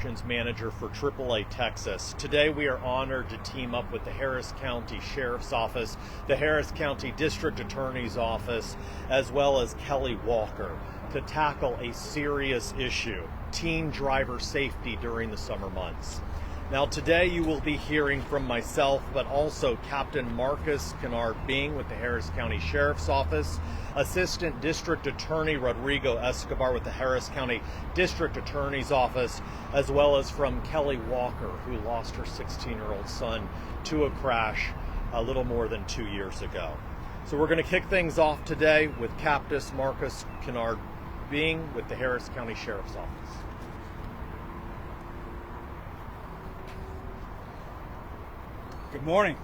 Operations Manager for AAA Texas. Today we are honored to team up with the Harris County Sheriff's Office, the Harris County District Attorney's Office, as well as Kelly Walker to tackle a serious issue, teen driver safety during the summer months. Now today you will be hearing from myself, but also Captain Marcus Kennard-Bing with the Harris County Sheriff's Office, Assistant District Attorney Rodrigo Escobar with the Harris County District Attorney's Office, as well as from Kelly Walker, who lost her 16-year-old son to a crash a little more than 2 years ago. So we're going to kick things off today with Captain Marcus Kennard-Bing with the Harris County Sheriff's Office. Good morning.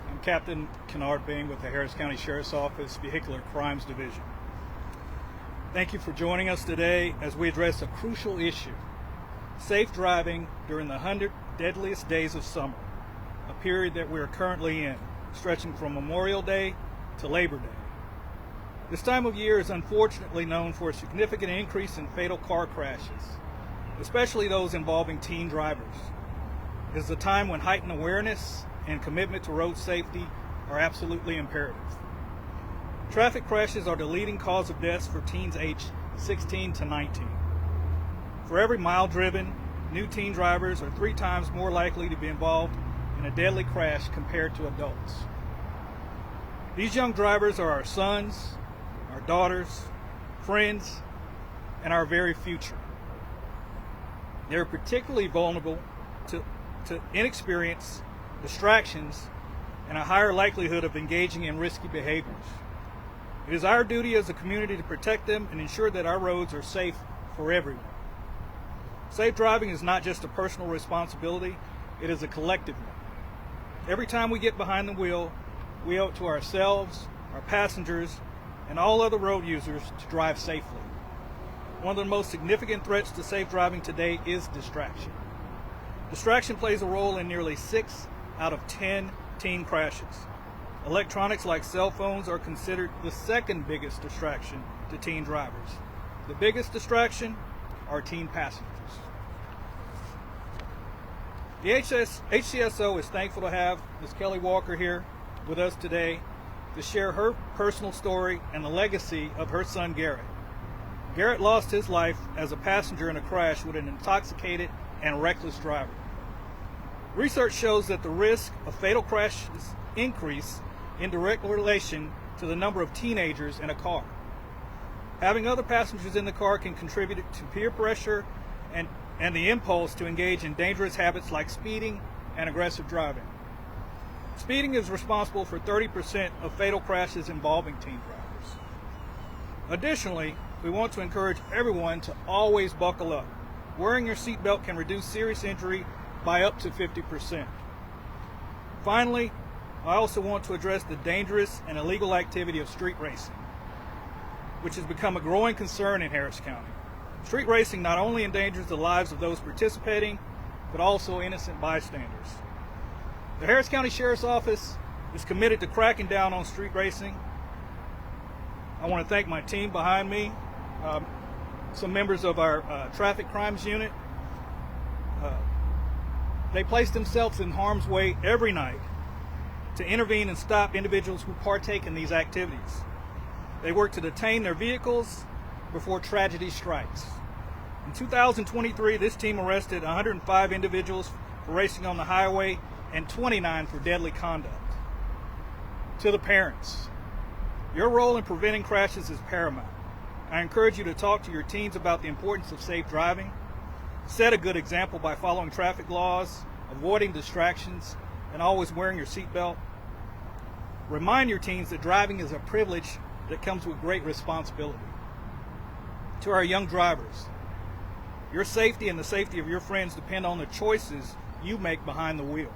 I'm Captain Kennard-Bing with the Harris County Sheriff's Office Vehicular Crimes Division. Thank you for joining us today as we address a crucial issue: safe driving during the 100 deadliest days of summer, a period that we are currently in, stretching from Memorial Day to Labor Day. This time of year is unfortunately known for a significant increase in fatal car crashes, especially those involving teen drivers. It is a time when heightened awareness and commitment to road safety are absolutely imperative. Traffic crashes are the leading cause of deaths for teens aged 16 to 19. For every mile driven, new teen drivers are 3 times more likely to be involved in a deadly crash compared to adults. These young drivers are our sons, our daughters, friends, and our very future. They are particularly vulnerable to inexperience, distractions, and a higher likelihood of engaging in risky behaviors. It is our duty as a community to protect them and ensure that our roads are safe for everyone. Safe driving is not just a personal responsibility, it is a collective one. Every time we get behind the wheel, we owe it to ourselves, our passengers, and all other road users to drive safely. One of the most significant threats to safe driving today is distraction. Distraction plays a role in nearly 6 out of 10 teen crashes. Electronics like cell phones are considered the second biggest distraction to teen drivers. The biggest distraction are teen passengers. The HCSO is thankful to have Ms. Kelly Walker here with us today to share her personal story and the legacy of her son Garrett. Garrett lost his life as a passenger in a crash with an intoxicated and reckless driver. Research shows that the risk of fatal crashes increase in direct relation to the number of teenagers in a car. Having other passengers in the car can contribute to peer pressure and the impulse to engage in dangerous habits like speeding and aggressive driving. Speeding is responsible for 30% of fatal crashes involving teen drivers. Additionally, we want to encourage everyone to always buckle up. Wearing your seatbelt can reduce serious injury by up to 50%. Finally, I also want to address the dangerous and illegal activity of street racing, which has become a growing concern in Harris County. Street racing not only endangers the lives of those participating, but also innocent bystanders. The Harris County Sheriff's Office is committed to cracking down on street racing. I want to thank my team behind me, some members of our traffic crimes unit. They place themselves in harm's way every night to intervene and stop individuals who partake in these activities. They work to detain their vehicles before tragedy strikes. In 2023, this team arrested 105 individuals for racing on the highway and 29 for deadly conduct. To the parents, your role in preventing crashes is paramount. I encourage you to talk to your teens about the importance of safe driving. Set a good example by following traffic laws, avoiding distractions, and always wearing your seatbelt. Remind your teens that driving is a privilege that comes with great responsibility. To our young drivers, your safety and the safety of your friends depend on the choices you make behind the wheel.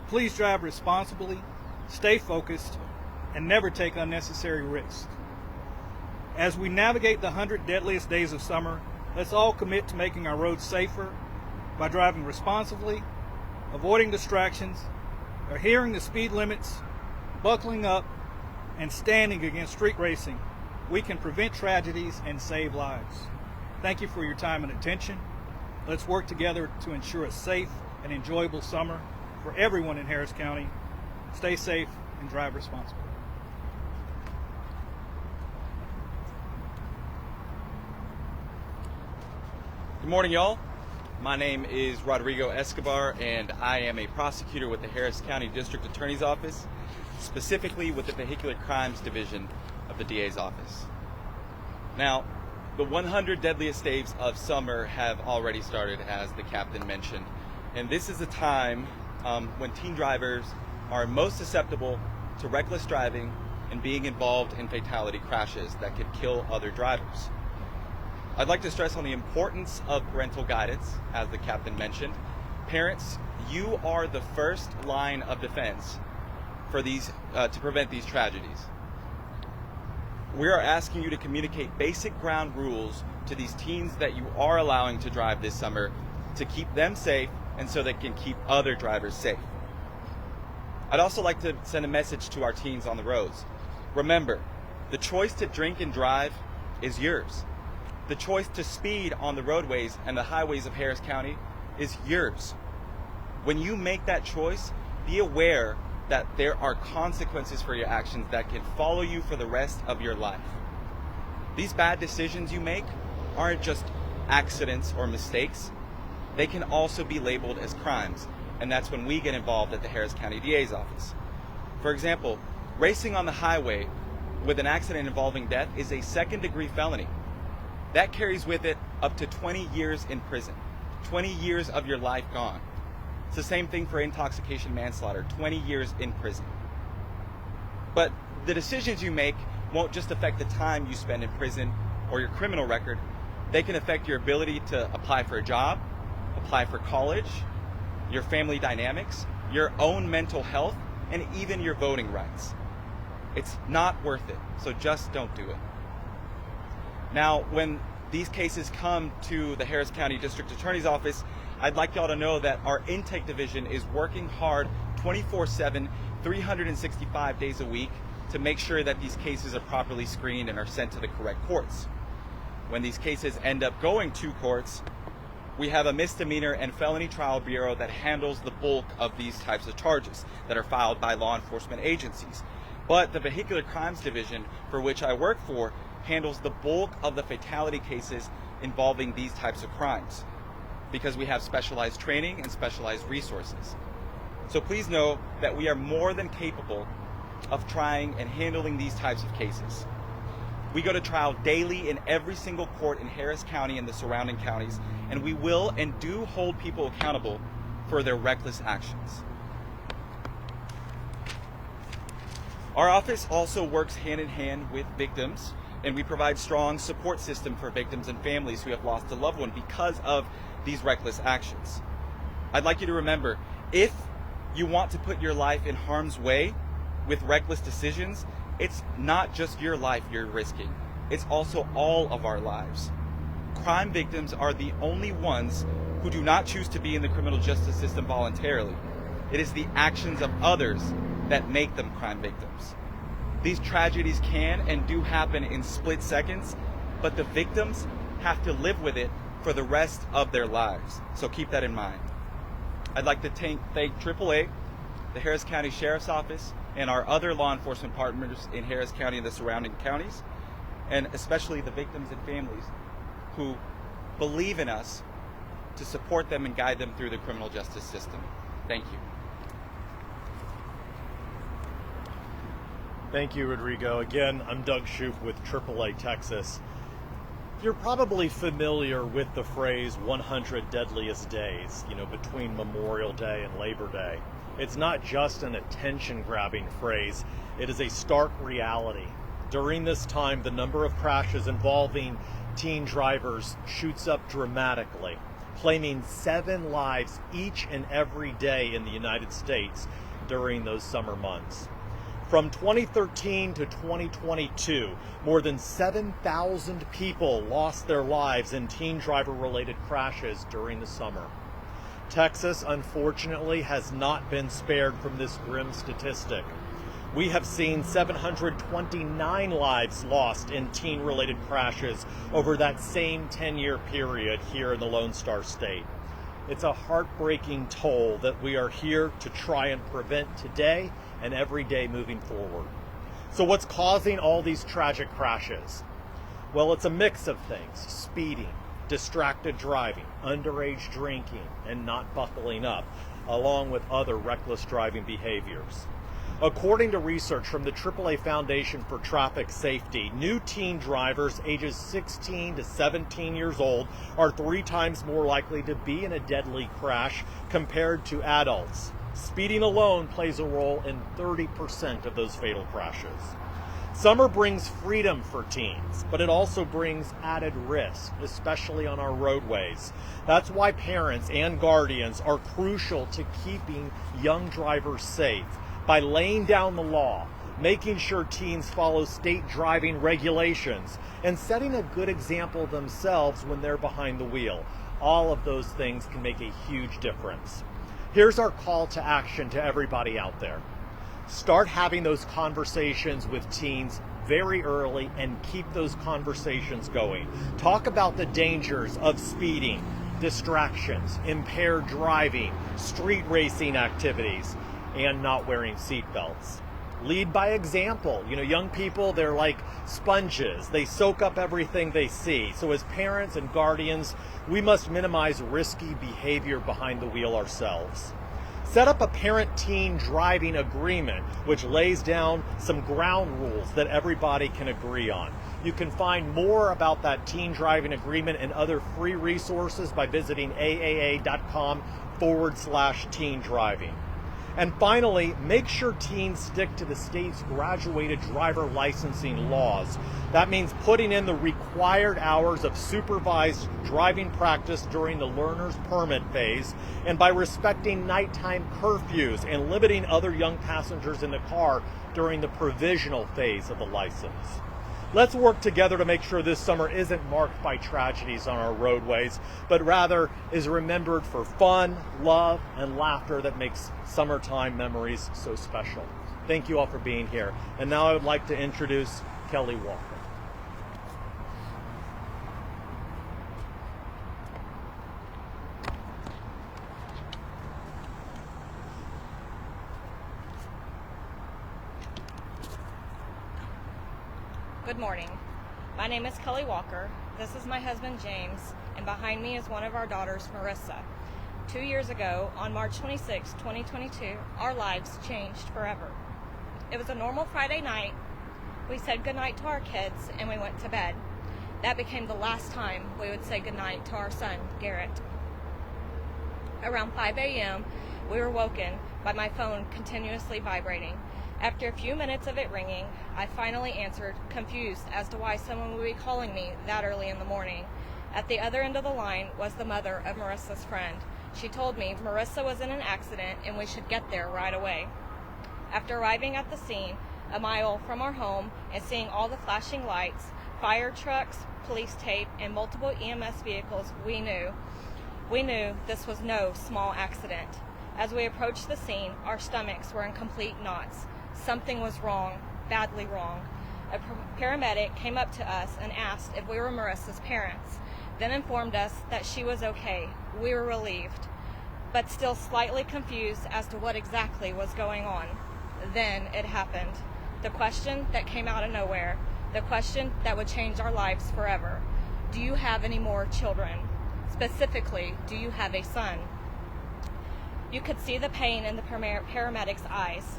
Please drive responsibly, stay focused, and never take unnecessary risks. As we navigate the 100 deadliest days of summer, let's all commit to making our roads safer by driving responsibly, avoiding distractions, adhering to speed limits, buckling up, and standing against street racing. We can prevent tragedies and save lives. Thank you for your time and attention. Let's work together to ensure a safe and enjoyable summer for everyone in Harris County. Stay safe and drive responsibly. Good morning, y'all. My name is Rodrigo Escobar, and I am a prosecutor with the Harris County District Attorney's Office, specifically with the Vehicular Crimes Division of the DA's office. Now, the 100 Deadliest Days of Summer have already started, as the captain mentioned, and this is a time when teen drivers are most susceptible to reckless driving and being involved in fatality crashes that could kill other drivers. I'd like to stress on the importance of parental guidance, as the captain mentioned. Parents, you are the first line of defense for these to prevent these tragedies. We are asking you to communicate basic ground rules to these teens that you are allowing to drive this summer to keep them safe and so they can keep other drivers safe. I'd also like to send a message to our teens on the roads. Remember, the choice to drink and drive is yours. The choice to speed on the roadways and the highways of Harris County is yours. When you make that choice, be aware that there are consequences for your actions that can follow you for the rest of your life. These bad decisions you make aren't just accidents or mistakes. They can also be labeled as crimes, and that's when we get involved at the Harris County DA's office. For example, racing on the highway with an accident involving death is a second-degree felony. That carries with it up to 20 years in prison, 20 years of your life gone. It's the same thing for intoxication manslaughter, 20 years in prison. But the decisions you make won't just affect the time you spend in prison or your criminal record. They can affect your ability to apply for a job, apply for college, your family dynamics, your own mental health, and even your voting rights. It's not worth it, so just don't do it. Now, when these cases come to the Harris County District Attorney's Office, I'd like y'all to know that our intake division is working hard 24/7, 365 days a week to make sure that these cases are properly screened and are sent to the correct courts. When these cases end up going to courts, we have a misdemeanor and felony trial bureau that handles the bulk of these types of charges that are filed by law enforcement agencies. But the Vehicular Crimes Division, for which I work for, handles the bulk of the fatality cases involving these types of crimes, because we have specialized training and specialized resources. So please know that we are more than capable of trying and handling these types of cases. We go to trial daily in every single court in Harris County and the surrounding counties, and we will and do hold people accountable for their reckless actions. Our office also works hand in hand with victims, and we provide strong support system for victims and families who have lost a loved one because of these reckless actions. I'd like you to remember, if you want to put your life in harm's way with reckless decisions, it's not just your life you're risking. It's also all of our lives. Crime victims are the only ones who do not choose to be in the criminal justice system voluntarily. It is the actions of others that make them crime victims. These tragedies can and do happen in split seconds, but the victims have to live with it for the rest of their lives. So keep that in mind. I'd like to thank AAA, the Harris County Sheriff's Office, and our other law enforcement partners in Harris County and the surrounding counties, and especially the victims and families who believe in us to support them and guide them through the criminal justice system. Thank you. Thank you, Rodrigo. Again, I'm Doug Shoup with AAA Texas. You're probably familiar with the phrase 100 Deadliest Days, between Memorial Day and Labor Day. It's not just an attention-grabbing phrase, it is a stark reality. During this time, the number of crashes involving teen drivers shoots up dramatically, claiming 7 lives each and every day in the United States during those summer months. From 2013 to 2022, more than 7,000 people lost their lives in teen driver-related crashes during the summer. Texas, unfortunately, has not been spared from this grim statistic. We have seen 729 lives lost in teen-related crashes over that same 10-year period here in the Lone Star State. It's a heartbreaking toll that we are here to try and prevent today and every day moving forward. So what's causing all these tragic crashes? Well, it's a mix of things: speeding, distracted driving, underage drinking, and not buckling up, along with other reckless driving behaviors. According to research from the AAA Foundation for Traffic Safety, new teen drivers ages 16 to 17 years old are 3 times more likely to be in a deadly crash compared to adults. Speeding alone plays a role in 30% of those fatal crashes. Summer brings freedom for teens, but it also brings added risk, especially on our roadways. That's why parents and guardians are crucial to keeping young drivers safe by laying down the law, making sure teens follow state driving regulations, and setting a good example themselves when they're behind the wheel. All of those things can make a huge difference. Here's our call to action to everybody out there. Start having those conversations with teens very early and keep those conversations going. Talk about the dangers of speeding, distractions, impaired driving, street racing activities, and not wearing seatbelts. Lead by example. Young people, they're like sponges. They soak up everything they see. So as parents and guardians, we must minimize risky behavior behind the wheel ourselves. Set up a parent-teen driving agreement, which lays down some ground rules that everybody can agree on. You can find more about that teen driving agreement and other free resources by visiting aaa.com/teen driving. And finally, make sure teens stick to the state's graduated driver licensing laws. That means putting in the required hours of supervised driving practice during the learner's permit phase, and by respecting nighttime curfews and limiting other young passengers in the car during the provisional phase of the license. Let's work together to make sure this summer isn't marked by tragedies on our roadways, but rather is remembered for fun, love, and laughter that makes summertime memories so special. Thank you all for being here. And now I would like to introduce Kelly Walker. Good morning. My name is Kelly Walker. This is my husband, James, and behind me is one of our daughters, Marissa. 2 years ago, on March 26, 2022, our lives changed forever. It was a normal Friday night. We said goodnight to our kids, and we went to bed. That became the last time we would say goodnight to our son, Garrett. Around 5 a.m., we were woken by my phone continuously vibrating. After a few minutes of it ringing, I finally answered, confused as to why someone would be calling me that early in the morning. At the other end of the line was the mother of Marissa's friend. She told me Marissa was in an accident and we should get there right away. After arriving at the scene, a mile from our home, and seeing all the flashing lights, fire trucks, police tape, and multiple EMS vehicles, we knew this was no small accident. As we approached the scene, our stomachs were in complete knots. Something was wrong, badly wrong. A paramedic came up to us and asked if we were Marissa's parents, then informed us that she was okay. We were relieved, but still slightly confused as to what exactly was going on. Then it happened. The question that came out of nowhere, the question that would change our lives forever. Do you have any more children? Specifically, do you have a son? You could see the pain in the paramedic's eyes.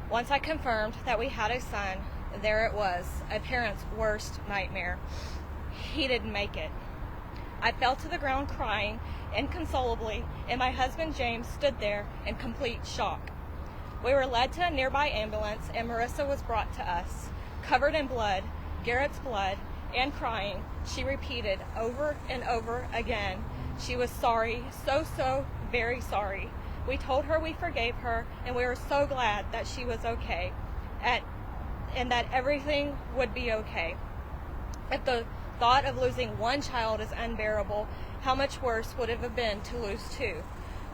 Once I confirmed that we had a son, there it was, a parent's worst nightmare. He didn't make it. I fell to the ground crying inconsolably, and my husband James stood there in complete shock. We were led to a nearby ambulance, and Marissa was brought to us. Covered in blood, Garrett's blood, and crying, she repeated over and over again, she was sorry, so very sorry. We told her we forgave her, and we were so glad that she was okay, and that everything would be okay. If the thought of losing one child is unbearable, how much worse would it have been to lose two?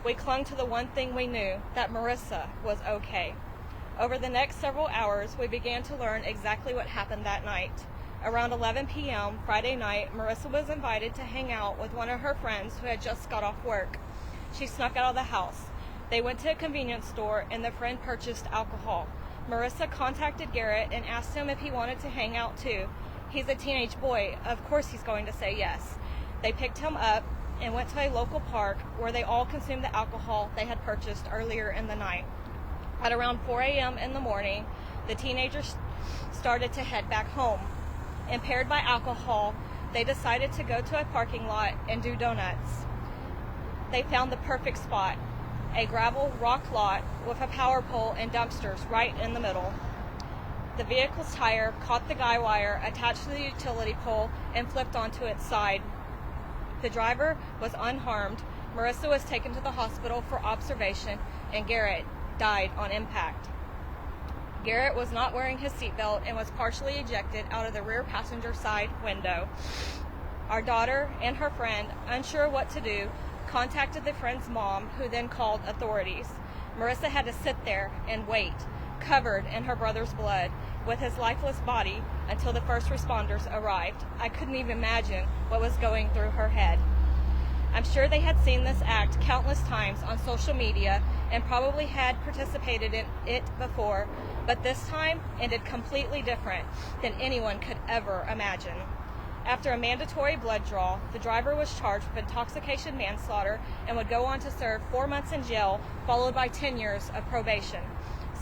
We clung to the one thing we knew, that Marissa was okay. Over the next several hours, we began to learn exactly what happened that night. Around 11 p.m. Friday night, Marissa was invited to hang out with one of her friends who had just got off work. She snuck out of the house. They went to a convenience store and the friend purchased alcohol. Marissa contacted Garrett and asked him if he wanted to hang out too. He's a teenage boy. Of course he's going to say yes. They picked him up and went to a local park where they all consumed the alcohol they had purchased earlier in the night. At around 4 a.m. in the morning, the teenagers started to head back home. Impaired by alcohol, they decided to go to a parking lot and do donuts. They found the perfect spot, a gravel rock lot with a power pole and dumpsters right in the middle. The vehicle's tire caught the guy wire attached to the utility pole and flipped onto its side. The driver was unharmed. Marissa was taken to the hospital for observation, and Garrett died on impact. Garrett was not wearing his seatbelt and was partially ejected out of the rear passenger side window. Our daughter and her friend, unsure what to do, contacted the friend's mom, who then called authorities. Marissa had to sit there and wait, covered in her brother's blood, with his lifeless body until the first responders arrived. I couldn't even imagine what was going through her head. I'm sure they had seen this act countless times on social media and probably had participated in it before, but this time ended completely different than anyone could ever imagine. After a mandatory blood draw, the driver was charged with intoxication manslaughter and would go on to serve 4 months in jail, followed by 10 years of probation.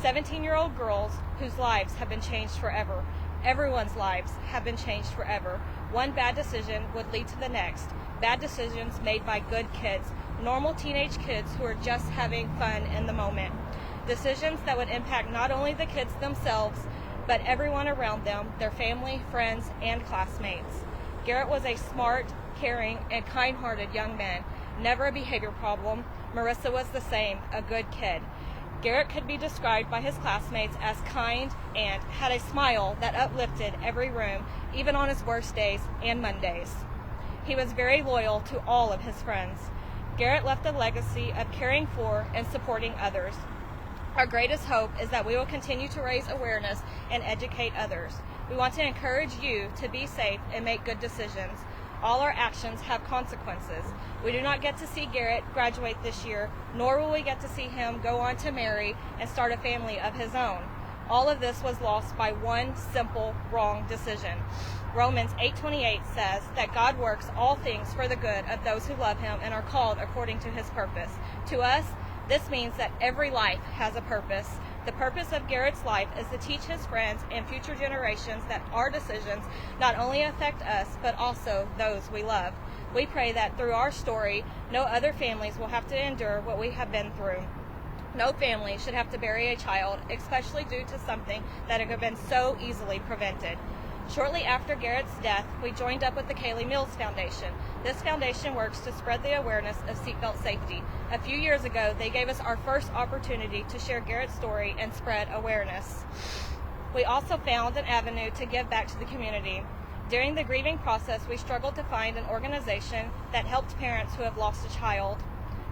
17-year-old girls whose lives have been changed forever. Everyone's lives have been changed forever. One bad decision would lead to the next. Bad decisions made by good kids, normal teenage kids who are just having fun in the moment. Decisions that would impact not only the kids themselves, but everyone around them, their family, friends, and classmates. Garrett was a smart, caring, and kind-hearted young man, never a behavior problem. Marissa was the same, a good kid. Garrett could be described by his classmates as kind and had a smile that uplifted every room, even on his worst days and Mondays. He was very loyal to all of his friends. Garrett left a legacy of caring for and supporting others. Our greatest hope is that we will continue to raise awareness and educate others. We want to encourage you to be safe and make good decisions. All our actions have consequences. We do not get to see Garrett graduate this year, nor will we get to see him go on to marry and start a family of his own. All of this was lost by one simple wrong decision. Romans 8:28 says that God works all things for the good of those who love him and are called according to his purpose. To us, this means that every life has a purpose. The purpose of Garrett's life is to teach his friends and future generations that our decisions not only affect us, but also those we love. We pray that through our story, no other families will have to endure what we have been through. No family should have to bury a child, especially due to something that could have been so easily prevented. Shortly after Garrett's death, we joined up with the Kaylee Mills Foundation. This foundation works to spread the awareness of seatbelt safety. A few years ago, they gave us our first opportunity to share Garrett's story and spread awareness. We also found an avenue to give back to the community. During the grieving process, we struggled to find an organization that helped parents who have lost a child.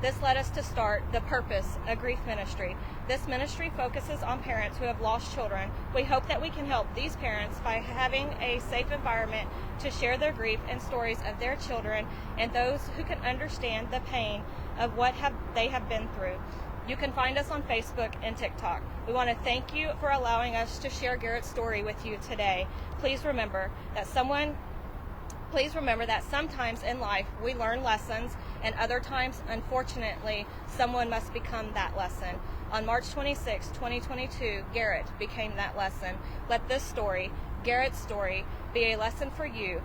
This led us to start The Purpose, a grief ministry. This ministry focuses on parents who have lost children. We hope that we can help these parents by having a safe environment to share their grief and stories of their children and those who can understand the pain of what they have been through. You can find us on Facebook and TikTok. We want to thank you for allowing us to share Garrett's story with you today. Please remember that sometimes in life we learn lessons, and other times, unfortunately, someone must become that lesson. On March 26, 2022, Garrett became that lesson. Let this story, Garrett's story, be a lesson for you.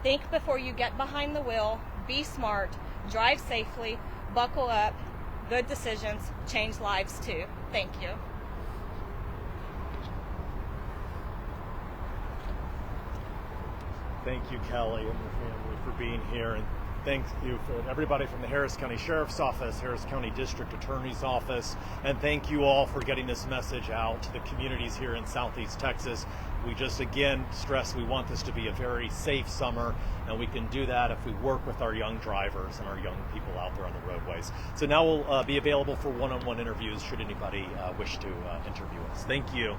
Think before you get behind the wheel, be smart, drive safely, buckle up. Good decisions change lives too. Thank you. Thank you, Kelly, and your family, for being here, and Thank you for everybody from the Harris County Sheriff's Office, Harris County District Attorney's Office, and thank you all for getting this message out to the communities here in Southeast Texas. We just again stress we want this to be a very safe summer, and we can do that if we work with our young drivers and our young people out there on the roadways. So now we'll be available for one-on-one interviews should anybody wish to interview us. Thank you.